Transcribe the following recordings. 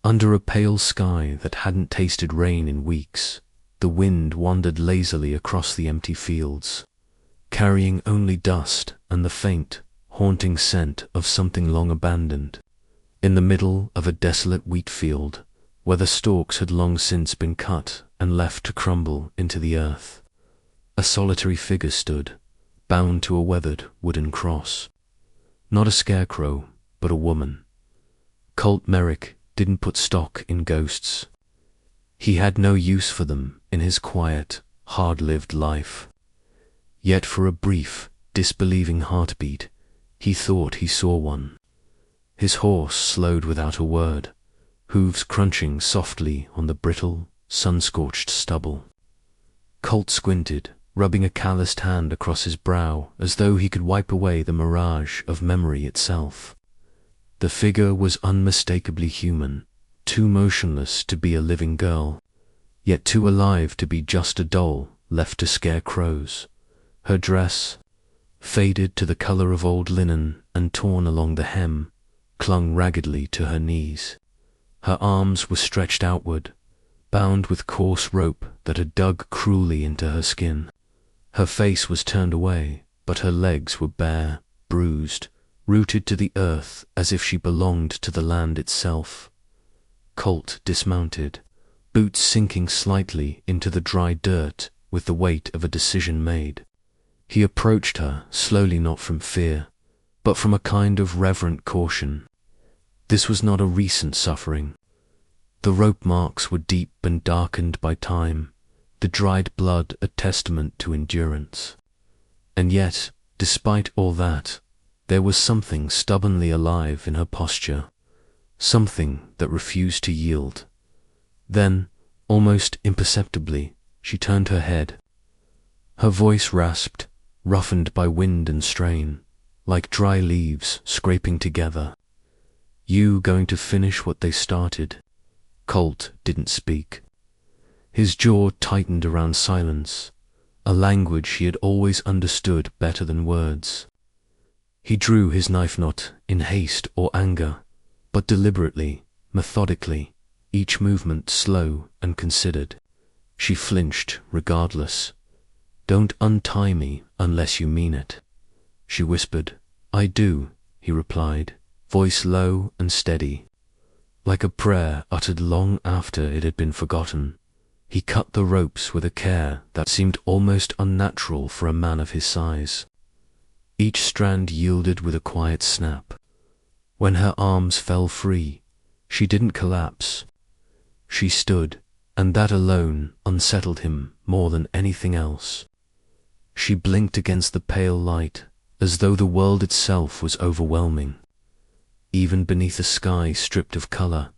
Under a pale sky that hadn't tasted rain in weeks, the wind wandered lazily across the empty fields, carrying only dust and the faint, haunting scent of something long abandoned. In the middle of a desolate wheat field, where the stalks had long since been cut and left to crumble into the earth, a solitary figure stood, bound to a weathered wooden cross. Not a scarecrow, but a woman. Colt Merrick didn't put stock in ghosts. He had no use for them in his quiet, hard-lived life. Yet for a brief, disbelieving heartbeat, he thought he saw one. His horse slowed without a word, hooves crunching softly on the brittle, sun-scorched stubble. Colt squinted, rubbing a calloused hand across his brow as though he could wipe away the mirage of memory itself. The figure was unmistakably human, too motionless to be a living girl, yet too alive to be just a doll left to scare crows. Her dress, faded to the color of old linen and torn along the hem, clung raggedly to her knees. Her arms were stretched outward, bound with coarse rope that had dug cruelly into her skin. Her face was turned away, but her legs were bare, bruised, rooted to the earth as if she belonged to the land itself. Colt dismounted, boots sinking slightly into the dry dirt with the weight of a decision made. He approached her, slowly, not from fear, but from a kind of reverent caution. This was not a recent suffering. The rope marks were deep and darkened by time, the dried blood a testament to endurance. And yet, despite all that, there was something stubbornly alive in her posture, something that refused to yield. Then, almost imperceptibly, she turned her head. Her voice rasped, roughened by wind and strain, like dry leaves scraping together. "You going to finish what they started?" Colt didn't speak. His jaw tightened around silence, a language he had always understood better than words. He drew his knife not in haste or anger, but deliberately, methodically, each movement slow and considered. She flinched regardless. "Don't untie me unless you mean it," she whispered. "I do," he replied, voice low and steady, like a prayer uttered long after it had been forgotten. He cut the ropes with a care that seemed almost unnatural for a man of his size. Each strand yielded with a quiet snap. When her arms fell free, she didn't collapse. She stood, and that alone unsettled him more than anything else. She blinked against the pale light, as though the world itself was overwhelming. Even beneath a sky stripped of color,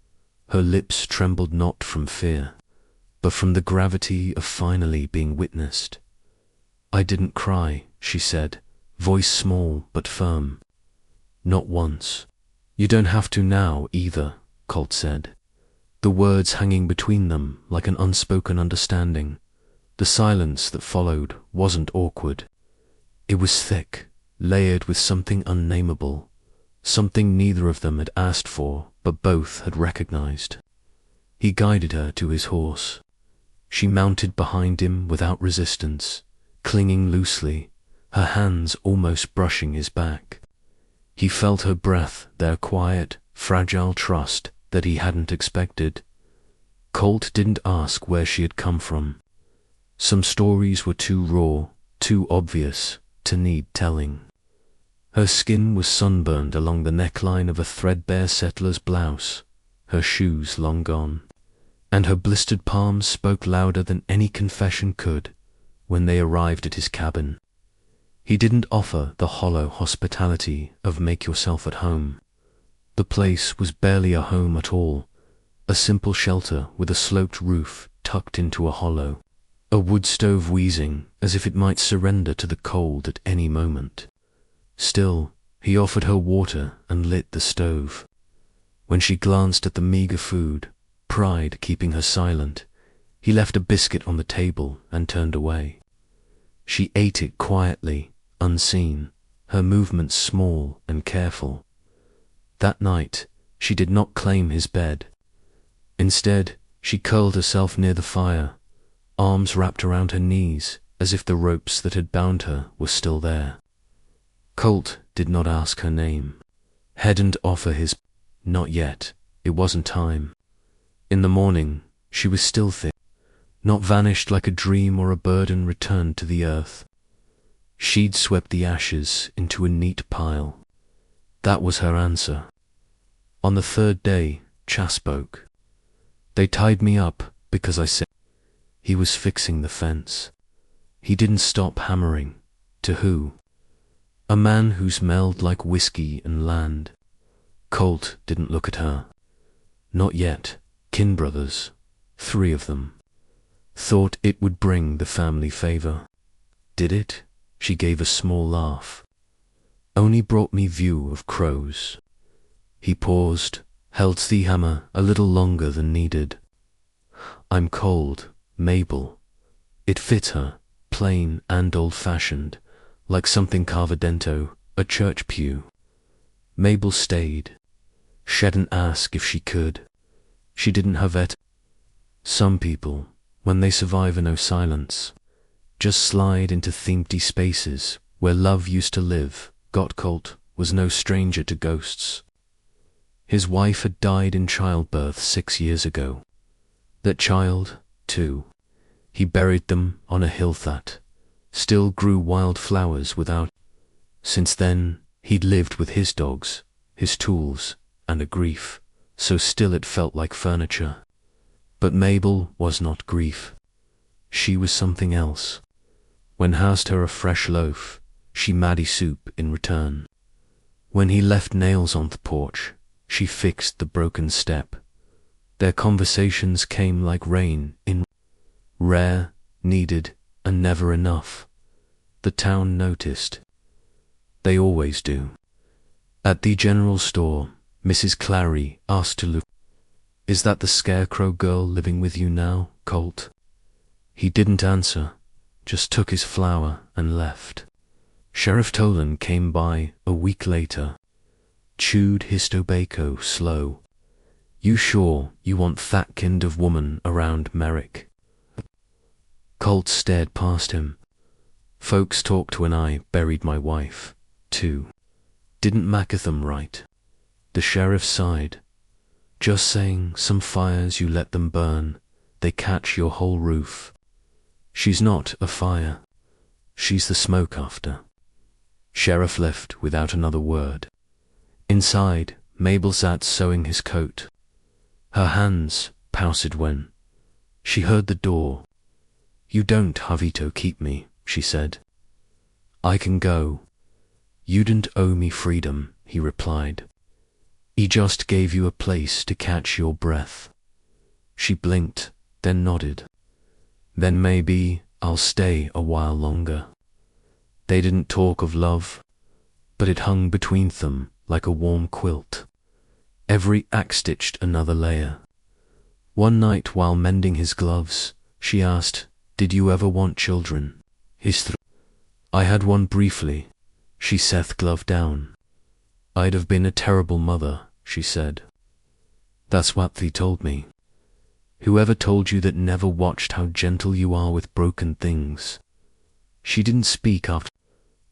her lips trembled not from fear, but from the gravity of finally being witnessed. "I didn't cry," she said, voice small but firm. "Not once." "You don't have to now, either," Colt said, the words hanging between them like an unspoken understanding. The silence that followed wasn't awkward. It was thick, layered with something unnameable, something neither of them had asked for, but both had recognized. He guided her to his horse. She mounted behind him without resistance, clinging loosely, her hands almost brushing his back. He felt her breath, their quiet, fragile trust that he hadn't expected. Colt didn't ask where she had come from. Some stories were too raw, too obvious, to need telling. Her skin was sunburned along the neckline of a threadbare settler's blouse, her shoes long gone, and her blistered palms spoke louder than any confession could when they arrived at his cabin. He didn't offer the hollow hospitality of make yourself at home. The place was barely a home at all, a simple shelter with a sloped roof tucked into a hollow, a wood stove wheezing as if it might surrender to the cold at any moment. Still, he offered her water and lit the stove. When she glanced at the meager food, pride keeping her silent, he left a biscuit on the table and turned away. She ate it quietly, unseen, her movements small and careful. That night, she did not claim his bed. Instead, she curled herself near the fire, arms wrapped around her knees, as if the ropes that had bound her were still there. Colt did not ask her name, hadn't offer his. Not yet, it wasn't time. In the morning, she was still thick, not vanished like a dream or a burden returned to the earth. She'd swept the ashes into a neat pile. That was her answer. On the third day, Chas spoke. They tied me up because I said. He was fixing the fence. He didn't stop hammering. To who? A man who smelled like whiskey and land. Colt didn't look at her. Not yet. Kin brothers, 3 of them. Thought it would bring the family favor. Did it? She gave a small laugh. Only brought me view of crows. He paused, held the hammer a little longer than needed. I'm cold, Mabel. It fit her, plain and old-fashioned, like something Carvadento, a church pew. Mabel stayed. Shouldn't ask if she could. She didn't have it. Some people, when they survive a no silence, just slide into empty spaces where love used to live. Colt was no stranger to ghosts. His wife had died in childbirth 6 years ago. That child, too. He buried them on a hill that still grew wild flowers without. Since then, he'd lived with his dogs, his tools, and a grief, so still it felt like furniture. But Mabel was not grief. She was something else. When housed her a fresh loaf, she made soup in return. When he left nails on the porch, she fixed the broken step. Their conversations came like rain in rare, needed, and never enough. The town noticed. They always do. At the general store, Mrs. Clary asked to look. Is that the Scarecrow girl living with you now, Colt? He didn't answer, just took his flour and left. Sheriff Tolan came by a week later, chewed his tobacco slow. You sure you want that kind of woman around Merrick? Colt stared past him. Folks talked when I buried my wife, too. Didn't Mackatham right? The sheriff sighed. Just saying, some fires you let them burn, they catch your whole roof. She's not a fire. She's the smoke after. Sheriff left without another word. Inside, Mabel sat sewing his coat. Her hands pouted when she heard the door. You don't, Javito, keep me, she said. I can go. You didn't owe me freedom, he replied. He just gave you a place to catch your breath. She blinked, then nodded. Then maybe I'll stay a while longer. They didn't talk of love, but it hung between them like a warm quilt. Every act stitched another layer. One night while mending his gloves, she asked, Did you ever want children? I had one briefly. She set glove down. I'd have been a terrible mother, she said. That's what they told me. Whoever told you that never watched how gentle you are with broken things? She didn't speak after,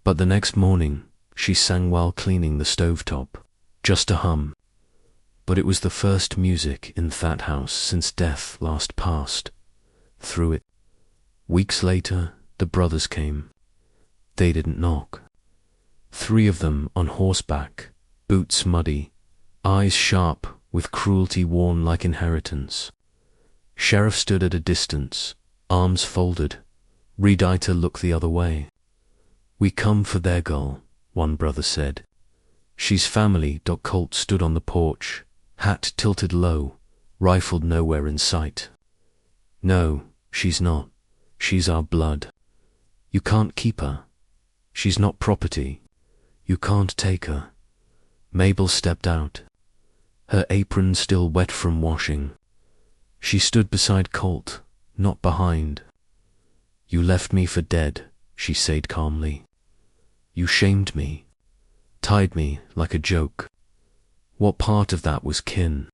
but the next morning she sang while cleaning the stovetop, just a hum. But it was the first music in that house since death last passed through it. Weeks later, the brothers came. They didn't knock. 3 of them on horseback, boots muddy, eyes sharp with cruelty worn like inheritance. Sheriff stood at a distance, arms folded, ready to look the other way. We come for their girl, one brother said. She's family. Colt stood on the porch, hat tilted low, rifled nowhere in sight. No, she's not. She's our blood. You can't keep her. She's not property. You can't take her. Mabel stepped out, her apron still wet from washing. She stood beside Colt, not behind. You left me for dead, she said calmly. You shamed me, tied me like a joke. What part of that was kin?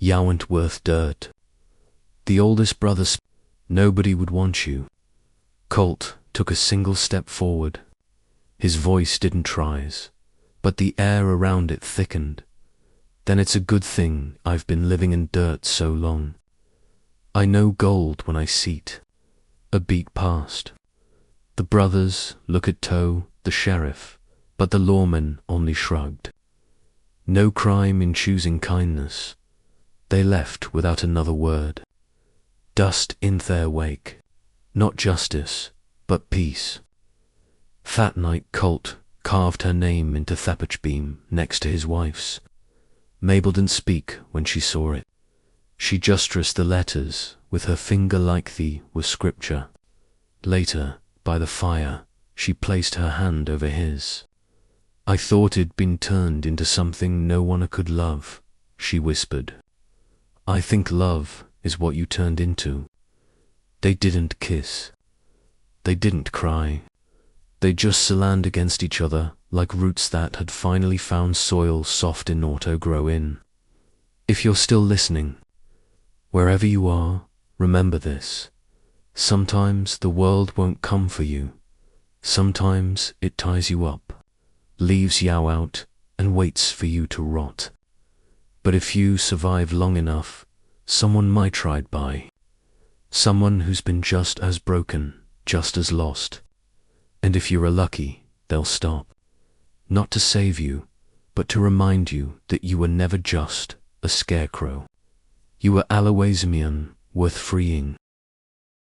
You ain't worth dirt. The oldest brother nobody would want you. Colt took a single step forward. His voice didn't rise, but the air around it thickened. Then it's a good thing I've been living in dirt so long. I know gold when I see't. A beat passed. The brothers look at Toe, the sheriff, but the lawman only shrugged. No crime in choosing kindness. They left without another word. Dust in their wake. Not justice, but peace. That night Colt carved her name into Thapach beam next to his wife's. Mabel didn't speak when she saw it. She just traced the letters with her finger like they were scripture. Later, by the fire, she placed her hand over his. I thought it'd been turned into something no one could love, she whispered. I think love is what you turned into. They didn't kiss. They didn't cry. They just slammed against each other like roots that had finally found soil soft enough to grow in. If you're still listening, wherever you are, remember this. Sometimes the world won't come for you. Sometimes it ties you up, leaves you out, and waits for you to rot. But if you survive long enough, someone might ride by. Someone who's been just as broken, just as lost. And if you're lucky, they'll stop. Not to save you, but to remind you that you were never just a scarecrow. You were always a man worth freeing.